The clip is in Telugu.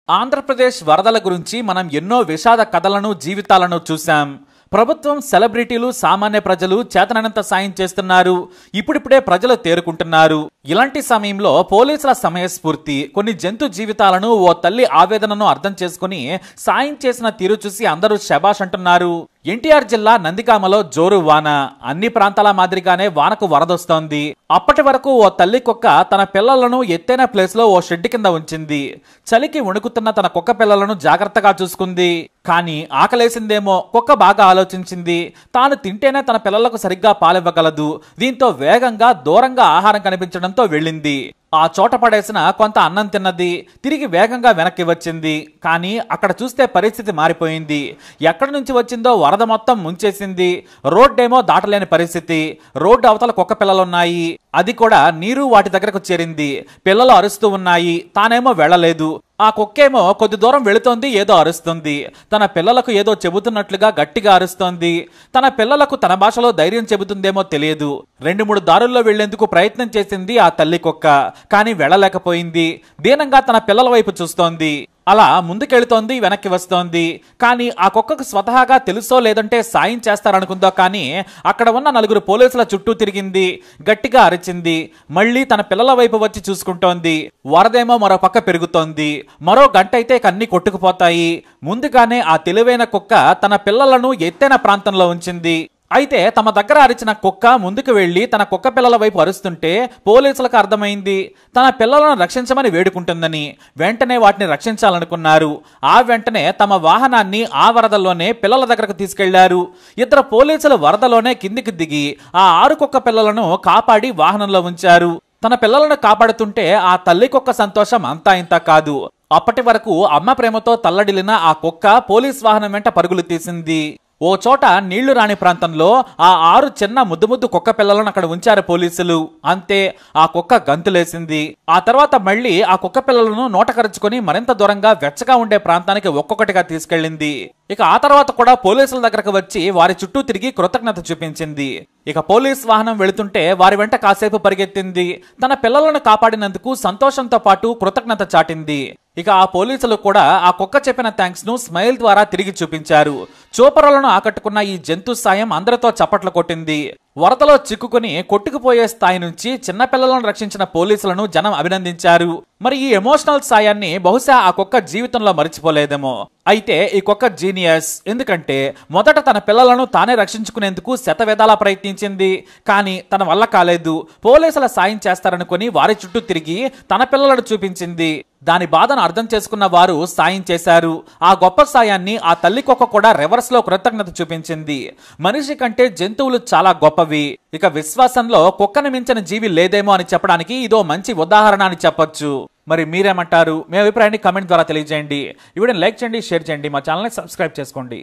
ఆంధ్రప్రదేశ్ వరదల గురించి మనం ఎన్నో విషాద కథలను జీవితాలను చూశాం. ప్రభుత్వం, సెలబ్రిటీలు, సామాన్య ప్రజలు చేతనైనంత సాయం చేస్తున్నారు. ఇప్పుడిప్పుడే ప్రజలు తేరుకుంటున్నారు. ఇలాంటి సమయంలో పోలీసుల సమయస్ఫూర్తి కొన్ని జంతు జీవితాలను, ఓ తల్లి ఆవేదనను అర్థం చేసుకుని సాయం చేసిన తీరు చూసి అందరూ శబాష్ అంటున్నారు. ఎన్టీఆర్ జిల్లా నందిగామలో జోరు వాన. అన్ని ప్రాంతాల మాదిరిగానే వానకు వరదొస్తోంది. అప్పటి వరకు ఓ తల్లి కుక్క తన పిల్లలను ఎత్తైన ప్లేస్ లో ఓ షెడ్ కింద ఉంచింది. చలికి వణుకుతున్న తన కుక్క పిల్లలను జాగ్రత్తగా చూసుకుంది. కానీ ఆకలేసిందేమో కుక్క బాగా ఆలోచించింది. తాను తింటేనే తన పిల్లలకు సరిగ్గా పాలివ్వగలదు. దీంతో వేగంగా దూరంగా ఆహారం కనిపించడంతో వెళ్ళింది. ఆ చోట పడేసిన కొంత అన్నం తిన్నది. తిరిగి వేగంగా వెనక్కి వచ్చింది. కానీ అక్కడ చూస్తే పరిస్థితి మారిపోయింది. ఎక్కడి నుంచి వచ్చిందో వరద మొత్తం ముంచేసింది. రోడ్డేమో దాటలేని పరిస్థితి. రోడ్డు అవతల కుక్క పిల్లలున్నాయి. అది కూడా నీరు వాటి దగ్గరకు చేరింది. పిల్లలు అరుస్తూ ఉన్నాయి. తానేమో వెళ్ళలేదు. ఆ కుక్కేమో కొద్ది దూరం వెళుతోంది. ఏదో అరుస్తుంది. తన పిల్లలకు ఏదో చెబుతున్నట్లుగా గట్టిగా అరుస్తోంది. తన పిల్లలకు తన భాషలో ధైర్యం చెబుతుందేమో తెలియదు. 2-3 దారుల్లో వెళ్లేందుకు ప్రయత్నం చేసింది ఆ తల్లి కుక్క. కానీ వెళ్ళలేకపోయింది. దీనంగా తన పిల్లల వైపు చూస్తోంది. అలా ముందుకెళ్తోంది, వెనక్కి వస్తోంది. కానీ ఆ కుక్కకు స్వతహాగా తెలుసో లేదంటే సాయం చేస్తారనుకుందో కానీ అక్కడ ఉన్న 4 పోలీసుల చుట్టూ తిరిగింది. గట్టిగా అరిచింది. మళ్ళీ తన పిల్లల వైపు వచ్చి చూసుకుంటోంది. వరదేమో మరో పక్క పెరుగుతోంది. మరో గంట అయితే అన్ని కొట్టుకుపోతాయి. ముందుగానే ఆ తెలివైన కుక్క తన పిల్లలను ఎత్తైన ప్రాంతంలో ఉంచింది. అయితే తమ దగ్గర అరిచిన కుక్క ముందుకు వెళ్లి తన కుక్క పిల్లల వైపు అరుస్తుంటే పోలీసులకు అర్థమైంది తన పిల్లలను రక్షించమని వేడుకుంటుందని. వెంటనే వాటిని రక్షించాలనుకున్నారు. ఆ వెంటనే తమ వాహనాన్ని ఆ వరదల్లోనే పిల్లల దగ్గరకు తీసుకెళ్లారు. 2 పోలీసులు వరదలోనే కిందికి దిగి ఆ 6 కుక్క పిల్లలను కాపాడి వాహనంలో ఉంచారు. తన పిల్లలను కాపాడుతుంటే ఆ తల్లి కుక్క సంతోషం అంతా ఇంత కాదు. అప్పటి వరకు అమ్మ ప్రేమతో తల్లడిల్లిన ఆ కుక్క పోలీస్ వాహనం వెంట పరుగులు తీసింది. ఓ చోట నీళ్లు రాని ప్రాంతంలో ఆ 6 చిన్న ముద్దు కుక్క పిల్లలను అక్కడ ఉంచారు పోలీసులు. అంతే, ఆ కుక్క గంతులేసింది. ఆ తర్వాత మళ్ళీ ఆ కుక్క పిల్లలను నోటకరుచుకొని మరింత దూరంగా వెచ్చగా ఉండే ప్రాంతానికి ఒక్కొక్కటిగా తీసుకెళ్లింది. ఇక ఆ తర్వాత కూడా పోలీసుల దగ్గరకు వచ్చి వారి చుట్టూ తిరిగి కృతజ్ఞత చూపించింది. ఇక పోలీస్ వాహనం వెళుతుంటే వారి వెంట కాసేపు పరిగెత్తింది. తన పిల్లలను కాపాడినందుకు సంతోషంతో పాటు కృతజ్ఞత చాటింది. ఇక ఆ పోలీసులు కూడా ఆ కుక్క చెప్పిన థ్యాంక్స్ ను స్మైల్ ద్వారా తిరిగి చూపించారు. చూపరులను ఆకట్టుకున్న ఈ జంతు సాయం అందరితో చప్పట్లు కొట్టింది. వరదలో చిక్కుకుని కొట్టుకుపోయే స్థాయి నుంచి చిన్నపిల్లలను రక్షించిన పోలీసులను జనం అభినందించారు. మరి ఈ ఎమోషనల్ సాయాన్ని బహుశా ఆ కుక్క జీవితంలో మరిచిపోలేదేమో. అయితే ఈ కుక్క జీనియస్. ఎందుకంటే మొదట తన పిల్లలను తానే రక్షించుకునేందుకు శతవిధాలా ప్రయత్నించింది. కానీ తన వల్ల కాలేదు. పోలీసుల సాయం చేస్తారనుకుని వారి చుట్టూ తిరిగి తన పిల్లలను చూపించింది. దాని బాధను అర్థం చేసుకున్న వారు సాయం చేశారు. ఆ గొప్ప సాయాన్ని ఆ తల్లి కుక్క కూడా రివర్స్ లో కృతజ్ఞత చూపించింది. మనిషి కంటే జంతువులు చాలా గొప్పవి. ఇక విశ్వాసంలో కుక్కను మించిన జీవి లేదేమో అని చెప్పడానికి ఇదో మంచి ఉదాహరణ అని చెప్పొచ్చు. మరి మీరేమంటారు? మీ అభిప్రాయాన్ని కామెంట్ ద్వారా తెలియజేయండి. ఈ వీడియోని లైక్ చేయండి, షేర్ చేయండి, మా ఛానల్ని సబ్స్క్రైబ్ చేసుకోండి.